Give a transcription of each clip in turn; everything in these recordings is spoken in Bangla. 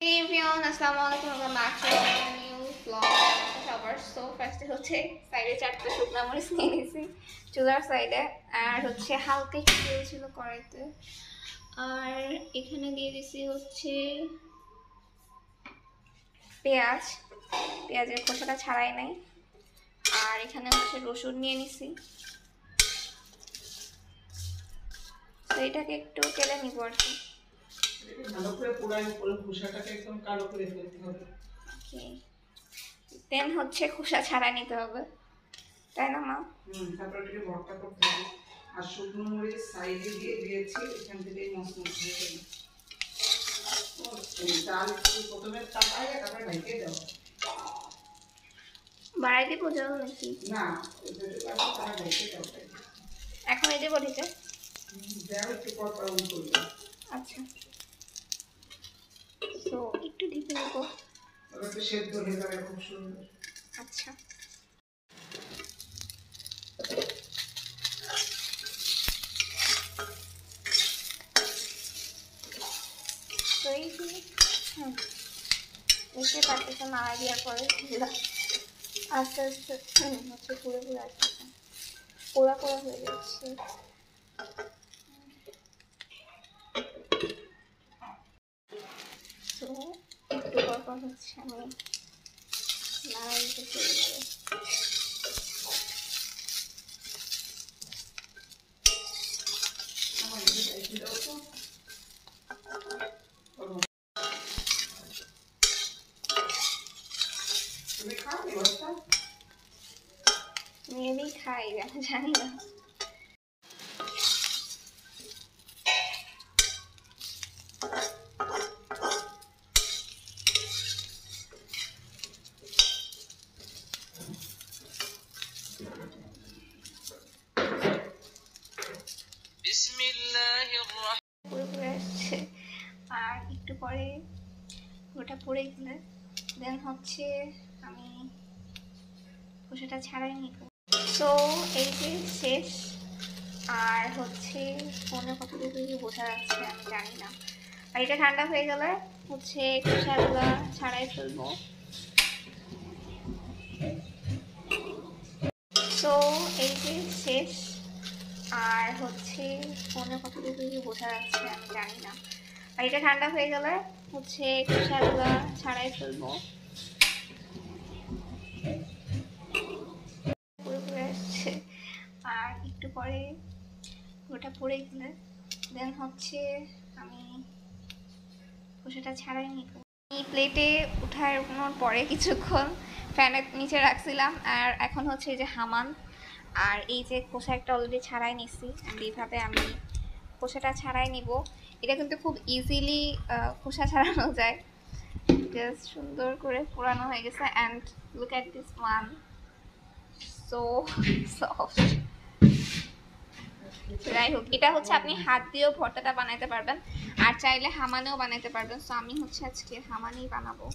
Hey everyone, Assalamualaikum, welcome back to a new vlog. সবার সো ফার্স্টে হচ্ছে সাইডে চারটা শুকনো মরিচ নিয়ে নিয়েছি চুলার সাইডে, আর হচ্ছে হালকা একটু তেল ছিল কড়াইতে, আর এখানে দিয়ে দিছি হচ্ছে পেঁয়াজ, পেঁয়াজের খোসাটা ছাড়াই নাই, আর এখানে হচ্ছে রসুন নিয়ে নিছি। তো এটাকে একটু তেলে নিব আর কি। ভালো করে পোড়াই করে খোসাটাকে একদম কালো করে ফেলতে হবে। ওকে, দেন হচ্ছে খোসা ছাড়াই নিতে হবে, তাই না মা? তারপর এটাকে ভর্তা করতে হবে। আর শুকনো মরিচ সাইডে দিয়ে দিয়েছি, এখান থেকে মশলা দিয়ে দেবো। চাল প্রথমে তাপায় তারপরে ঢেকে দাও। বাড়াই দিব জল নাকি? না, যেটা আছে তারা ঢেকে দাও। এখন এই দেবো ঢেকে? দাও, একটু পর পর অন করবে। আচ্ছা, তো একটু ঢেকে নেবো। তারপরে সেদ্ধ হয়ে যাবে খুব সুন্দর। আচ্ছা, তো এই যে দেখতে পাচ্ছি নাড়া দেওয়ার পরে আস্তে আস্তে হচ্ছে পুরো পুরো আসতেছে, পোড়া পোড়া হয়ে যাচ্ছে। তো একটু পর পর হচ্ছে আমি নাড়া দিতে চলে যাবো। আমার এটা ঢেকে দাও তো। তুমি খাও এই ভর্তা? মেবি খাই, আমি জানি না। পুরো পুরো আসছে, আর একটু পরে পুরোটা পড়ে গেলে দেন হচ্ছে আমি খোসাটা ছাড়াই নিব। তো এই যে শেষ, আর হচ্ছে ফোনে কতটুকু বোঝা যাচ্ছে আমি জানি না। আর এটা ঠান্ডা হয়ে গেলে হচ্ছে খোসাগুলো ছাড়াই ফেলবো। তো এই যে শেষ, আর হচ্ছে ফোনে কতটুকু বোঝা যাচ্ছে আমি জানি না। আর এটা ঠান্ডা হয়ে গেলে হচ্ছে খোসাগুলো ছাড়াই ফেলবো। পুরো পুরো আসছে, আর একটু পরে পুরোটা পড়ে গেলে দেন হচ্ছে আমি খোসাটা ছাড়াই নিব। এই প্লেটে উঠানোর পরে কিছুক্ষণ ফ্যানের নিচে রাখছিলাম, আর এখন হচ্ছে এই যে হামান, আর এই যে খোসা একটা অলরেডি ছাড়াই নিছি, এইভাবে আমি খোসাটা ছাড়াই নিব। এটা কিন্তু খুব ইজিলি খোসা ছাড়ানো যায়, জাস্ট সুন্দর করে পোড়ানো হয়ে গেছে। And look at this one, so soft. যাই হোক, এটা হচ্ছে আপনি হাত দিয়েও ভর্তাটা বানাইতে পারবেন, আর চাইলে হামানেও বানাইতে পারবেন। সো আমি হচ্ছে আজকে হামানেই বানাবো।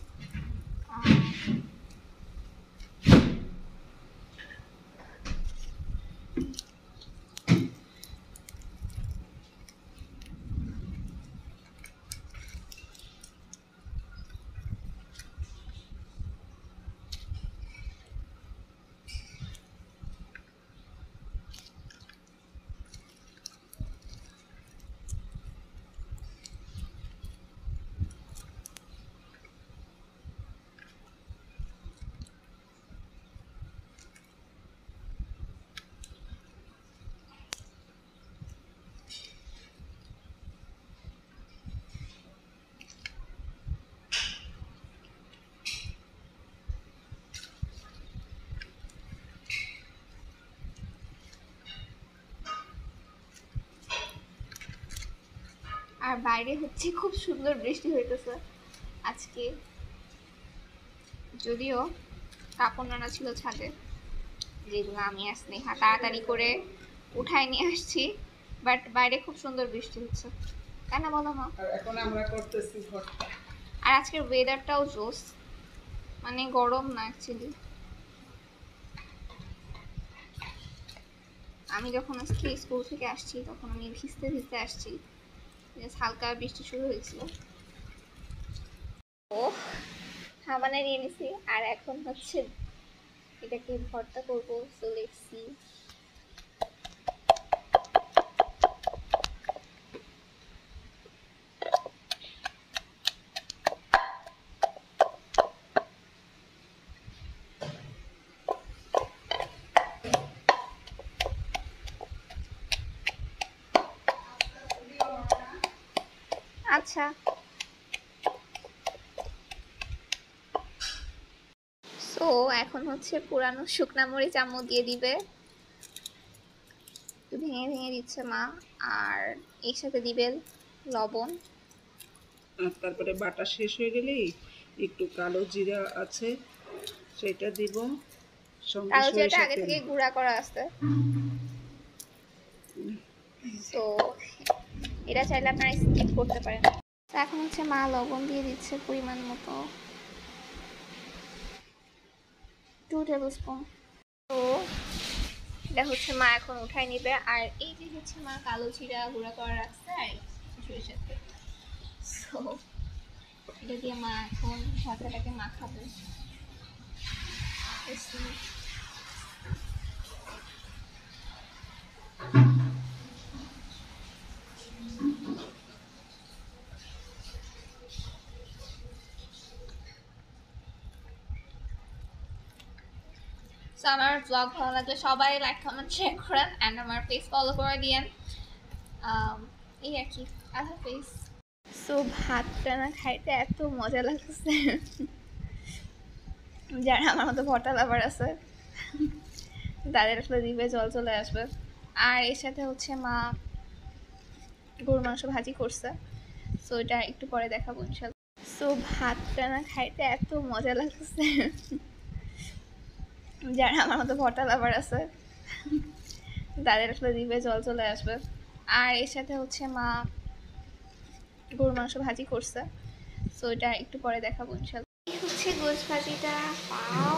আর বাইরে হচ্ছে খুব সুন্দর বৃষ্টি হইতেছে আজকে, যদিও কাপড় নানা ছিল ছাদে, যেগুলো আমি আর স্নেহা তাড়াতাড়ি করে উঠায় নিয়ে আসছি, বাট বাইরে খুব সুন্দর বৃষ্টি হচ্ছে, তাই না বলো মা? আর এখন আমরা করতেছি ভর্তা। আর আজকের ওয়েদারটাও জোস, মানে গরম না অ্যাকচুয়ালি। আমি যখন আজকে স্কুল থেকে আসছি তখন আমি ভিজতে ভিজতে আসছি, হালকা বৃষ্টি শুরু হয়েছিল। ও সাবানে নিয়ে নিছি আর এখন হচ্ছে এটাকে ভর্তা করবো। So let's see. আচ্ছা, সো এখন হচ্ছে পুরানো শুকনা মরিচ আম্মু দিয়ে দিবে, একটু ভেঙে ভেঙে দিচ্ছে মা। আর এর সাথে দিবে লবণ। আর তারপরে বাটা শেষ হয়ে গেলেই একটু কালো জিরা আছে সেটা দিব, সঙ্গে কালো জিরাটা সরিষার আগে তেল। থেকে গুঁড়া করা আছে। তো এটা চাইলে আপনারা স্কিপ করতে পারেন। তো এখন হচ্ছে মা লবণ দিয়ে দিচ্ছে পরিমাণ মতো, 2 টেবিল স্পুন। তো এটা হচ্ছে মা এখন উঠাই নিবে। আর এই যে হচ্ছে মা কালো জিরা গুঁড়া করা রাখছে আর সরিষার তেল। সো এটা দিয়ে মা এখন ভর্তাটাকে মাখাবে। সো আমার ব্লগ ভালো লাগলে সবাই লাইক কমেন্ট শেয়ার করেন অ্যান্ড আমার পেজ ফলো করে দিয়েন। এই আর কি, আল্লাহ হাফেজ। সো ভাতটা না খাইতে এত মজা লাগতেছে, যারা আমার মতো ভর্তা লাভার আছে তাদের আসলে জিভে জল চলে আসবে। আর এর সাথে হচ্ছে মা গরুর মাংস ভাজি করছে, সো এটা একটু পরে দেখাবো ইনশাল্লাহ। সো ভাতটা না খাইতে এত মজা লাগতেছে, যারা আমার মতো ভর্তা লাভার আছে তাদের আসলে জিভে জল চলে আসবে। আর এর সাথে হচ্ছে মা গরুর মাংস ভাজি করছে, সো এটা একটু পরে দেখাবো ইনশাল্লাহ। এই হচ্ছে গোশ ভাজিটা, পাও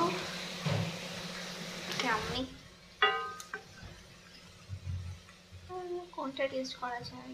আমি কোনটা টেস্ট করা যায়।